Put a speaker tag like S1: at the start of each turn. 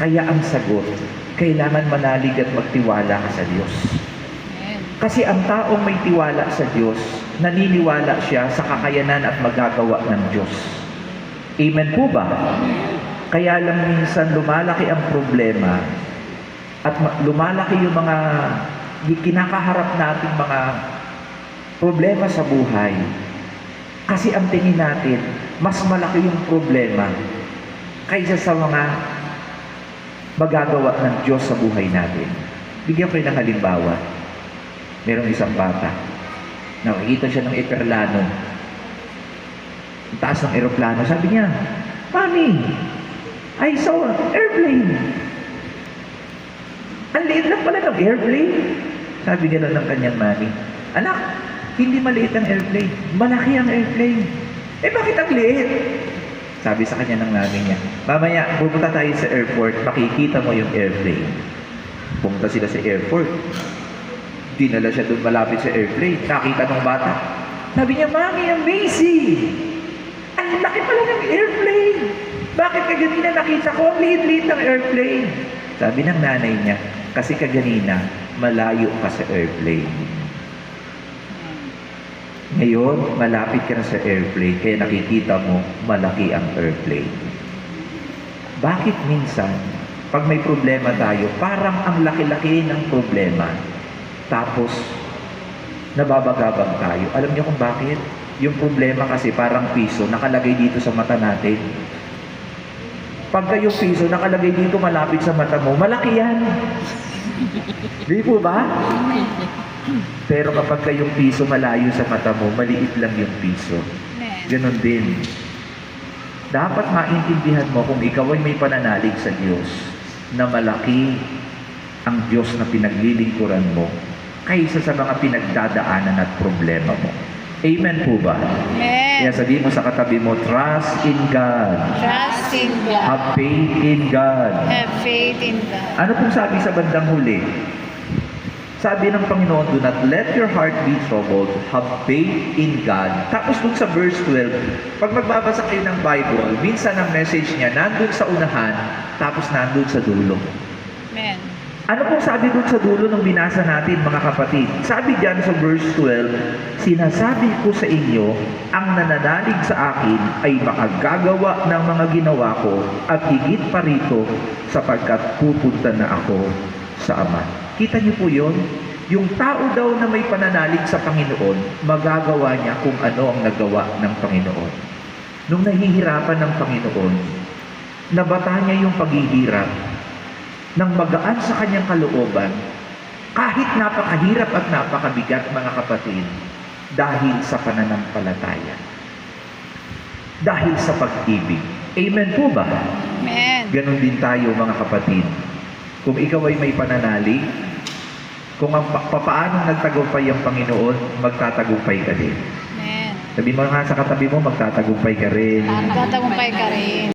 S1: Kaya ang sagot, kailangan manalig at magtiwala ka sa Diyos. Kasi ang taong may tiwala sa Diyos, naniniwala siya sa kakayanan at magagawa ng Diyos. Amen po ba? Kaya lang minsan lumalaki ang problema at lumalaki yung mga kinakaharap nating mga problema sa buhay. Kasi ang tingin natin, mas malaki yung problema kaysa sa mga magagawa ng Diyos sa buhay natin. Bigyan ko rin ng halimbawa. Merong isang bata. Nakikita siya ng eperlano. Ang taas ng eroplano. Sabi niya, "Mommy, I saw an airplane." Ang liit lang pala ng airplane. Sabi gano'n ng kanyang mami. "Anak, hindi maliit ang airplane. Malaki ang airplane." "Eh bakit ang liit?" Sabi sa kanya ng mami niya, "Mamaya, pupunta tayo sa airport, makikita mo yung airplane." Pumunta sila sa airport. Dinala siya doon malapit sa airplane. Nakita ng bata. Sabi niya, "Mami, amazing! Ang laki pala ng airplane! Bakit kaganina nakita ko ang liit-liit ng airplane?" Sabi ng nanay niya, "Kasi kaganina, malayo ka sa airplane. Ngayon, malapit ka na sa airplane, kaya nakikita mo, malaki ang airplane." Bakit minsan, pag may problema tayo, parang ang laki-laki ng problema, tapos nababagabang tayo? Alam niyo kung bakit? Yung problema kasi parang piso, nakalagay dito sa mata natin. Pagka yung piso nakalagay dito malapit sa mata mo, malaki yan. Di po ba? Pero kapag yung piso malayo sa mata mo, maliit lang yung piso. Ganon din. Dapat maintindihan mo kung ikaw ay may pananalig sa Diyos na malaki ang Diyos na pinaglilingkuran mo kaysa sa mga pinagdadaanan at problema mo. Amen po ba?
S2: Amen.
S1: Kaya sabihin mo sa katabi mo, trust in God.
S2: Trust in God.
S1: Have faith in God.
S2: Have faith in God.
S1: Ano pong sabi sa bandang huli? Sabi ng Panginoon, "Do not let your heart be troubled. Have faith in God." Tapos dun sa verse 12, pag magbabasa kayo ng Bible, minsan ang message niya nandun sa unahan, tapos nandun sa dulo.
S2: Amen.
S1: Ano pong sabi dun sa dulo nung binasa natin, mga kapatid? Sabi diyan sa verse 12, "Sinasabi ko sa inyo, ang nananalig sa akin ay makagagawa ng mga ginawa ko at higit pa rito sapagkat pupunta na ako sa Ama." Kita niyo po yun? Yung tao daw na may pananalig sa Panginoon, magagawa niya kung ano ang nagawa ng Panginoon. Nung nahihirapan ng Panginoon, nabata niya yung paghihirap nang magaan sa kanyang kalooban, kahit napakahirap at napakabigat, mga kapatid, dahil sa pananampalataya. Dahil sa pag-ibig. Amen po ba?
S2: Amen.
S1: Ganon din tayo, mga kapatid. Kung ikaw ay may pananalig, kung ang papaanong nagtagumpay ang Panginoon, magtatagumpay ka din.
S2: Amen.
S1: Sabi mo nga sa katabi mo, magtatagumpay ka rin.
S2: Magtatagumpay ka rin.